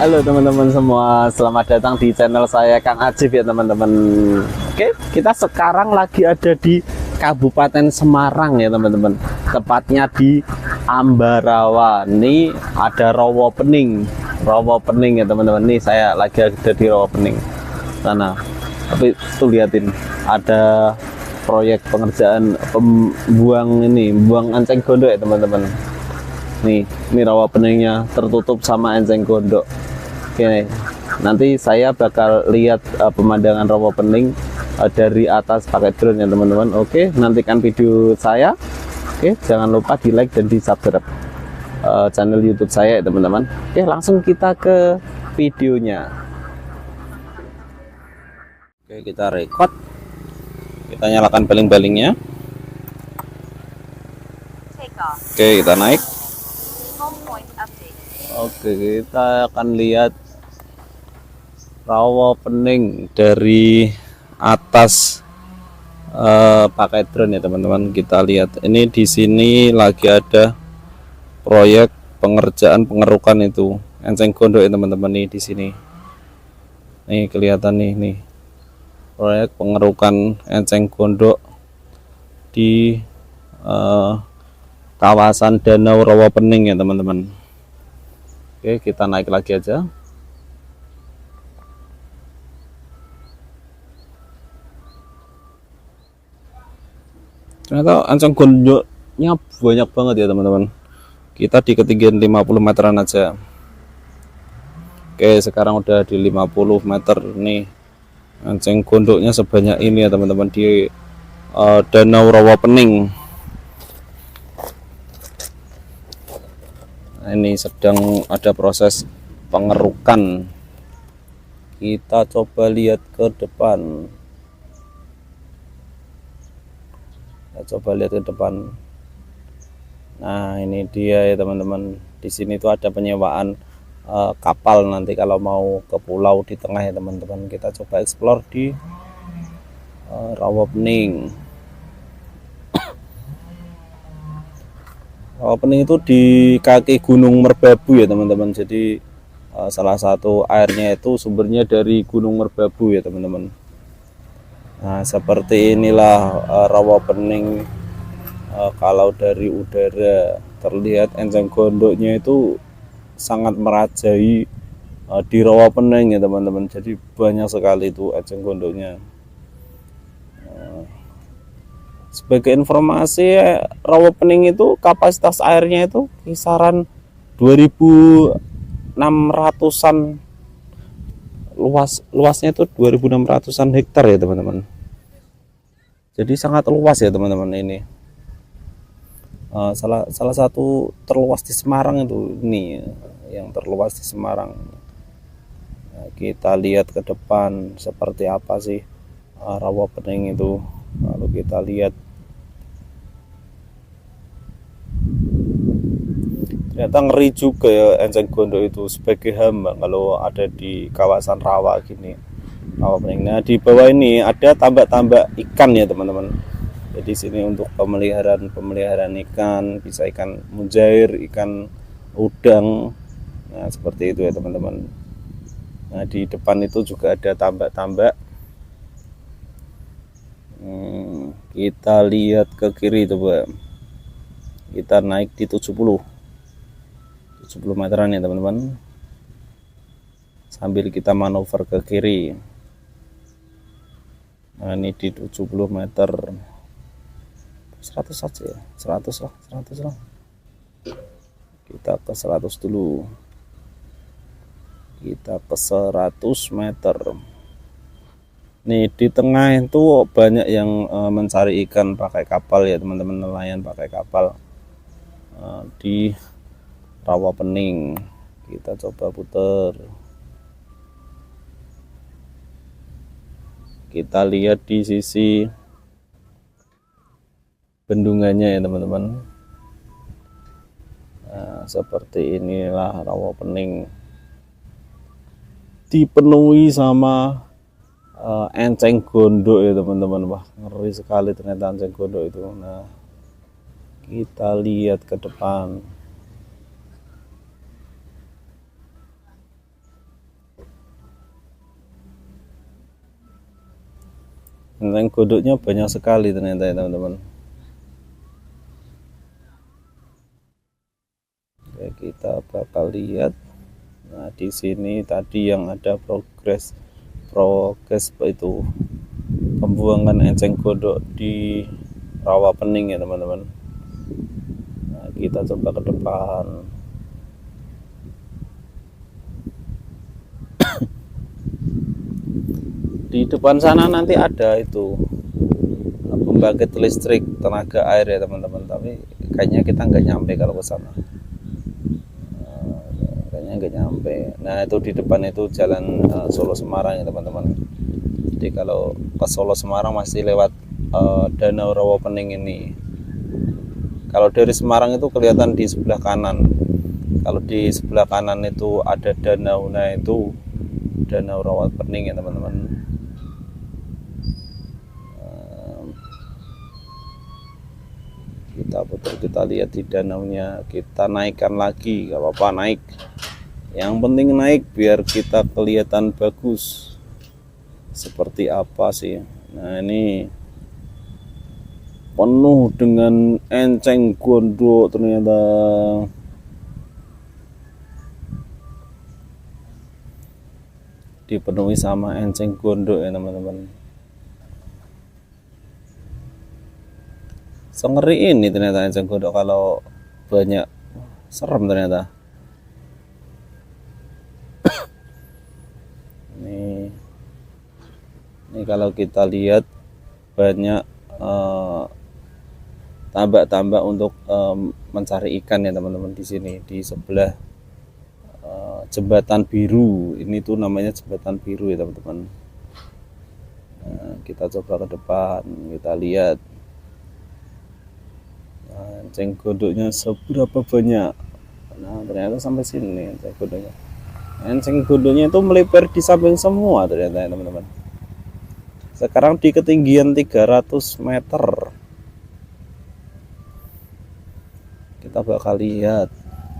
Halo teman-teman semua, selamat datang di channel saya Kang Ajib ya teman-teman. Oke, kita sekarang lagi ada di Kabupaten Semarang ya teman-teman. Tepatnya di Ambarawa. Ini ada rawa pening ya teman-teman. Nih saya lagi ada di rawa pening sana. Tapi tuh liatin, ada proyek pengerjaan buang enceng gondok ya teman-teman. Ini rawa peningnya tertutup sama enceng gondok. Oke, nanti saya bakal lihat pemandangan rawa pening dari atas pakai drone ya teman-teman. Oke, nantikan video saya. Oke, jangan lupa di like dan di subscribe channel YouTube saya ya teman-teman. Oke, langsung kita ke videonya. Oke, kita record. Kita nyalakan baling-balingnya. Oke, kita naik. Oke, kita akan lihat rawa pening dari atas pakai drone ya teman-teman. Kita lihat ini di sini lagi ada proyek pengerjaan pengerukan itu enceng gondok ya teman-teman. Nih di sini nih kelihatan nih proyek pengerukan enceng gondok di kawasan Danau Rawa Pening ya teman-teman. Oke, kita naik lagi aja. Ternyata enceng gondoknya banyak banget ya teman-teman. Kita di ketinggian 50 meteran aja. Oke, sekarang udah di 50 meter nih. Enceng gondoknya sebanyak ini ya teman-teman di Danau Rawa Pening. Nah, ini sedang ada proses pengerukan. Kita coba lihat ke depan. Nah, ini dia ya teman-teman. Di sini tuh ada penyewaan kapal nanti kalau mau ke pulau di tengah ya teman-teman. Kita coba explore di Rawa Pening. Rawa Pening itu di kaki Gunung Merbabu ya teman-teman. Jadi salah satu airnya itu sumbernya dari Gunung Merbabu ya teman-teman. Nah, seperti inilah rawa pening. Kalau dari udara terlihat enceng gondoknya itu sangat merajai di rawa pening ya teman-teman. Jadi banyak sekali itu enceng gondoknya. Sebagai informasi, rawa pening itu kapasitas airnya itu kisaran 2600-an. Luasnya itu 2600-an hektar ya teman-teman. Jadi sangat luas ya teman-teman ini. Salah satu terluas di Semarang itu ini yang terluas di Semarang. Nah, kita lihat ke depan seperti apa sih rawa pening itu. Lalu kita lihat ternyata ngeri juga ya enceng gondok itu sebagai hama kalau ada di kawasan rawa gini. Rawa pening. Nah, di bawah ini ada tambak-tambak ikan ya teman-teman. Jadi sini untuk pemeliharaan ikan, bisa ikan mujair, ikan udang. Nah, seperti itu ya teman-teman. Nah, di depan itu juga ada tambak-tambak. Kita lihat ke kiri coba. Kita naik di 70 meteran ya teman-teman. Sambil kita manuver ke kiri. Nah, ini di 70 meter 100 saja ya, 100 lah. Kita ke 100 dulu. Kita ke 100 meter. Nih di tengah itu banyak yang mencari ikan pakai kapal ya teman-teman, nelayan pakai kapal di Rawa Pening. Kita coba putar. Kita lihat di sisi bendungannya ya teman-teman. Nah, seperti inilah Rawa Pening dipenuhi sama enceng gondok ya teman-teman. Wah, ngeri sekali ternyata enceng gondok itu. Nah, kita lihat ke depan. Enceng gondoknya banyak sekali ternyata ya teman-teman. Oke, kita bakal lihat. Nah, di sini tadi yang ada progres itu pembuangan enceng gondok di rawa pening ya teman-teman. Nah, kita coba ke depan. Di depan sana nanti ada itu pembangkit listrik tenaga air ya teman-teman, tapi kayaknya kita nggak nyampe kalau ke sana. Kayaknya nggak nyampe. Nah, itu di depan itu jalan Solo Semarang ya teman-teman. Jadi kalau ke Solo Semarang masih lewat Danau Rawa Pening ini. Kalau dari Semarang itu kelihatan di sebelah kanan. Kalau di sebelah kanan itu ada danau, nah itu Danau Rawa Pening ya teman-teman. Kita putar, kita lihat di danaunya, kita naikkan lagi, gak apa-apa naik, yang penting naik biar kita kelihatan bagus seperti apa sih. Nah, ini penuh dengan enceng gondok ternyata. Dipenuhi sama enceng gondok ya teman-teman. Sengeri ini ternyata enceng gondok kalau banyak, serem ternyata. Ini kalau kita lihat banyak tambak-tambak untuk mencari ikan ya teman-teman di sini, di sebelah jembatan biru. Ini tuh namanya jembatan biru ya teman-teman. Nah, kita coba ke depan, kita lihat. Enceng gondoknya seberapa banyak. Nah, ternyata sampai sini enceng gondoknya. Enceng gondoknya itu melipir di samping semua ternyata ya teman-teman. Sekarang di ketinggian 300 meter. Kita bakal lihat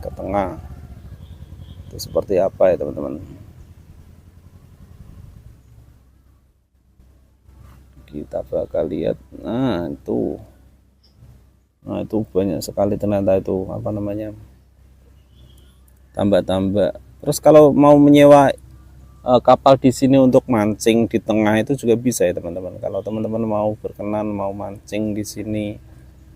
ke tengah itu seperti apa ya teman-teman. Kita bakal lihat. Nah itu banyak sekali ternyata itu apa namanya, tambak-tambak. Terus kalau mau menyewa kapal di sini untuk mancing di tengah itu juga bisa ya teman-teman. Kalau teman-teman mau berkenan mau mancing di sini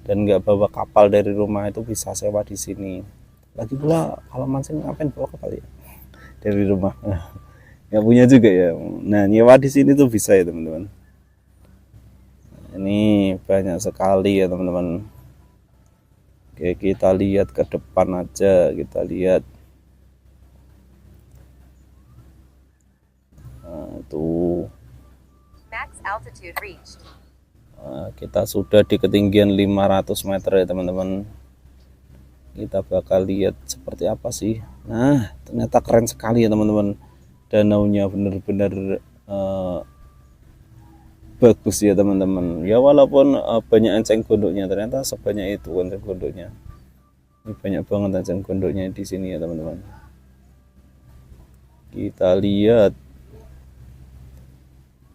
dan nggak bawa kapal dari rumah, itu bisa sewa di sini. Lagi pula kalau mancing ngapain bawa kapal ya dari rumah, nggak punya juga ya. Nah, nyewa di sini tuh bisa ya teman-teman. Ini banyak sekali ya teman-teman. Oke, kita lihat ke depan aja, kita lihat. Nah, tuh. Max altitude reached. Nah, kita sudah di ketinggian 500 meter ya teman-teman. Kita bakal lihat seperti apa sih. Nah, ternyata keren sekali ya teman-teman. Danaunya benar-benar bagus ya teman-teman. Ya walaupun banyak enceng gondoknya, ternyata sebanyak itu enceng gondoknya. Ini banyak banget enceng gondoknya di sini ya teman-teman. Kita lihat.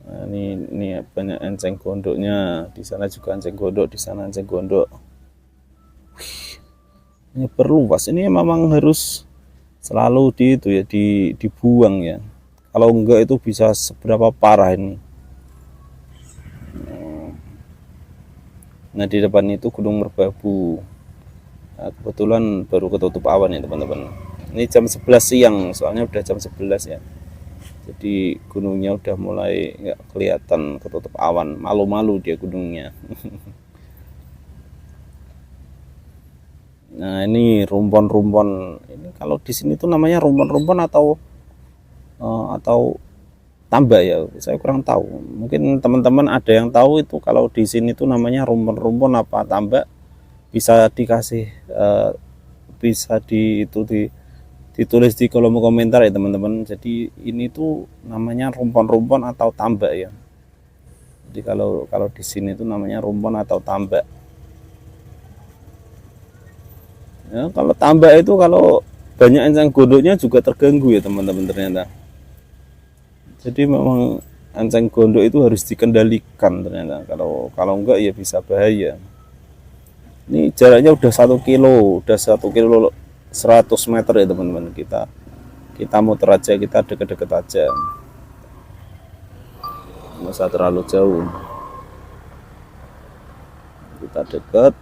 Nah, ini banyak enceng gondoknya. Di sana juga enceng gondok, di sana enceng gondok. Ini berluas. Ini memang harus selalu dibuang ya. Kalau enggak itu bisa seberapa parah ini. Nah, di depan itu Gunung Merbabu. Nah, kebetulan baru ketutup awan ya teman-teman. Ini jam 11 siang, soalnya udah jam 11 ya. Jadi gunungnya udah mulai nggak kelihatan, ketutup awan. Malu-malu dia gunungnya. Nah, ini rumpon-rumpon. Ini kalau di sini tuh namanya rumpon-rumpon atau tambak ya, saya kurang tahu. Mungkin teman-teman ada yang tahu itu kalau di sini tuh namanya rumpon-rumpon apa tambak, bisa dikasih bisa ditulis di kolom komentar ya teman-teman. Jadi ini tuh namanya rumpon-rumpon atau tambak ya. Jadi kalau di sini tuh namanya rumpon atau tambak. Ya, kalau tambak itu kalau banyak enceng gondoknya juga terganggu ya teman-teman ternyata. Jadi memang enceng gondok itu harus dikendalikan ternyata. Kalau enggak ya bisa bahaya. Ini jaraknya udah 1 kilo, udah 1 kilo 100 meter ya teman-teman. Kita muter aja, kita deket-deket aja, nggak usah terlalu jauh. Kita deket.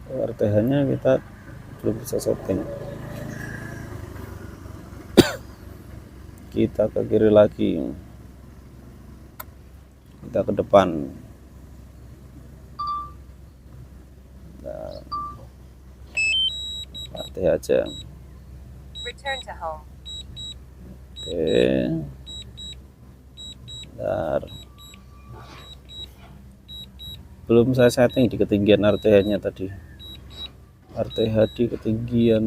RTH nya kita belum bisa setting. Kita ke kiri lagi, kita ke depan. Nah, RTH aja. Return to home. Oke. Bentar. Belum saya setting di ketinggian RTH nya tadi. RTH di ketinggian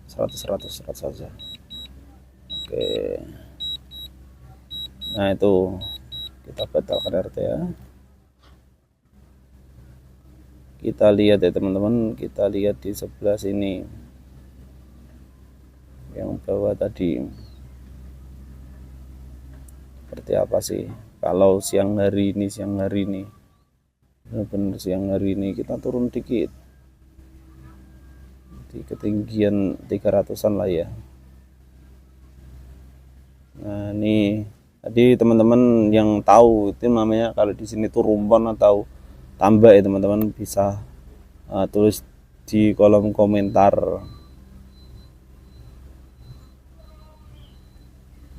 100 saja. Oke. Nah itu kita batalkan RTH. Kita lihat ya teman-teman, kita lihat di sebelah sini yang bawah tadi seperti apa sih. Kalau siang hari ini benar-benar siang hari ini kita turun dikit di ketinggian 300-an lah ya. Nah ini tadi teman-teman yang tahu itu namanya, kalau di sini tuh rumpon atau tambak ya teman-teman, bisa tulis di kolom komentar.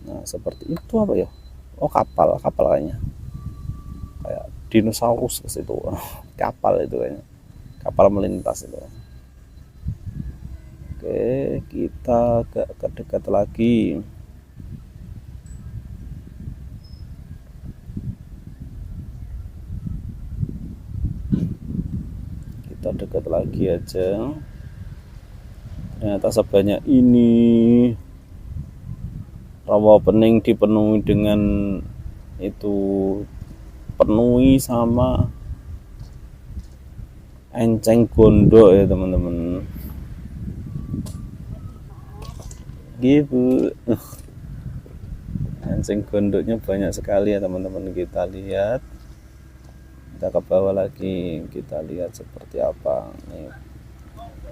Nah seperti itu apa ya, oh kapal kayaknya, kayak dinosaurus ke situ. Kapal itu kayaknya, kapal melintas itu. Oke, kita agak dekat lagi. Kita dekat lagi aja. Ternyata sebanyak ini rawa pening dipenuhi dengan itu, penuhi sama enceng gondok ya teman-teman. Gitu. Enceng gondoknya banyak sekali ya teman-teman. Kita lihat, kita ke bawah lagi, kita lihat seperti apa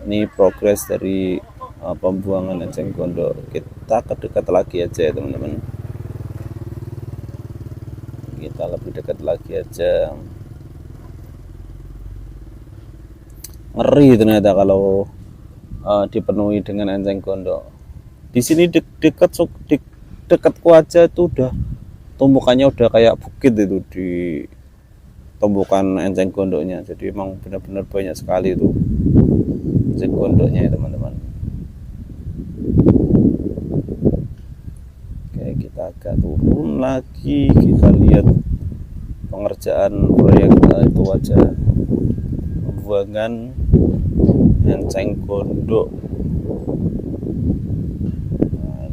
ini progres dari pembuangan enceng gondok. Kita kedekat lagi aja ya teman-teman, kita lebih dekat lagi aja. Ngeri ternyata kalau dipenuhi dengan enceng gondok. Di sini dekatku aja itu udah tumbukannya udah kayak bukit itu di tumbukan enceng gondoknya. Jadi emang benar-benar banyak sekali itu enceng gondoknya ya teman-teman. Oke, kita agak turun lagi, kita lihat pengerjaan proyek itu aja, pembuangan enceng gondok. Nah,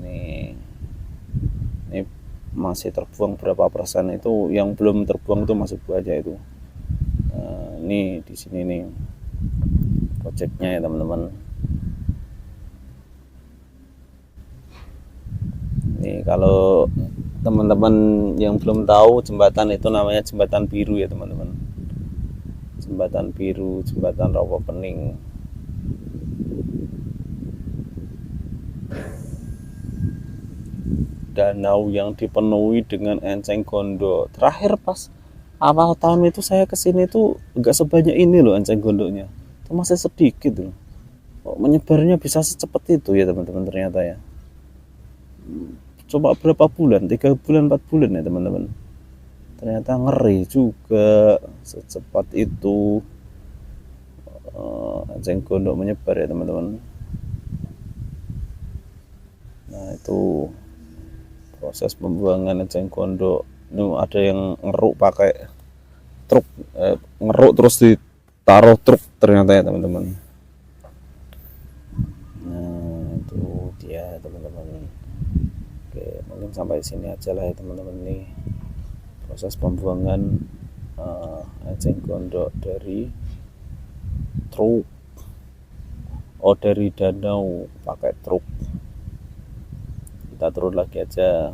ini masih terbuang berapa persen, itu yang belum terbuang itu masih banyak itu. Nah, ini di sini nih proyeknya ya teman-teman. Nih kalau teman-teman yang belum tahu, jembatan itu namanya jembatan biru ya teman-teman. Jembatan biru, jembatan rawa pening. Danau yang dipenuhi dengan enceng gondok. Terakhir pas awal tahun itu saya kesini tuh enggak sebanyak ini loh enceng gondoknya. Itu masih sedikit loh. Kok menyebarnya bisa secepat itu ya teman-teman ternyata ya. Coba berapa bulan, 3 bulan 4 bulan ya teman-teman. Ternyata ngeri juga secepat itu enceng gondok menyebar ya teman-teman. Nah itu proses pembuangan enceng gondok. Ini ada yang ngeruk pakai truk, ngeruk terus ditaruh truk ternyata ya teman-teman. Nah itu dia teman-teman. Oke, mungkin sampai sini aja lah ya teman-teman, nih proses pembuangan enceng gondok dari truk, dari danau pakai truk. Kita turun lagi aja.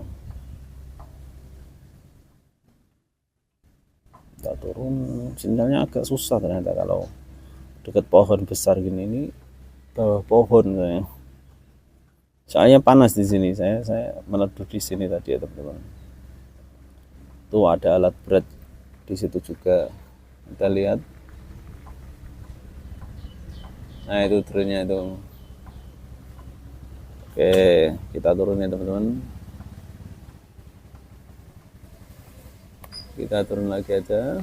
Kita turun, sinyalnya agak susah ternyata kalau dekat pohon besar gini. Ini bawah pohon saya. Soalnya panas di sini. Saya meneduh di sini tadi ya teman-teman. Tuh ada alat berat di situ juga. Kita lihat. Nah itu trennya itu. Oke, kita turun ya teman-teman. Kita turun lagi aja.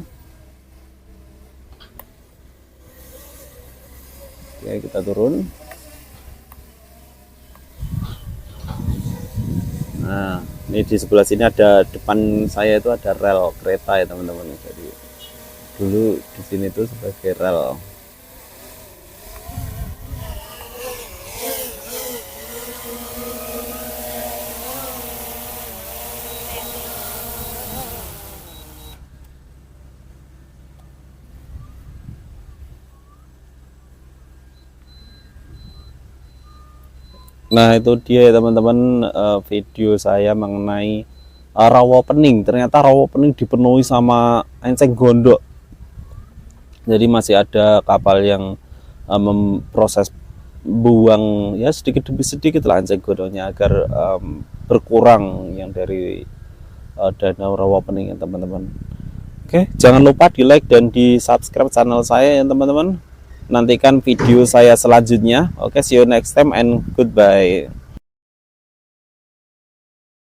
Oke, kita turun. Nah, ini di sebelah sini ada, depan saya itu ada rel kereta ya teman-teman. Jadi dulu di sini tuh sebagai rel. Nah itu dia ya teman-teman, video saya mengenai rawa pening. Ternyata rawa pening dipenuhi sama enceng gondok. Jadi masih ada kapal yang memproses buang ya sedikit demi sedikit lah enceng gondoknya agar berkurang yang dari danau rawa pening ya teman-teman. Oke, jangan lupa di like dan di subscribe channel saya ya teman-teman. Nantikan video saya selanjutnya. Oke, see you next time and goodbye.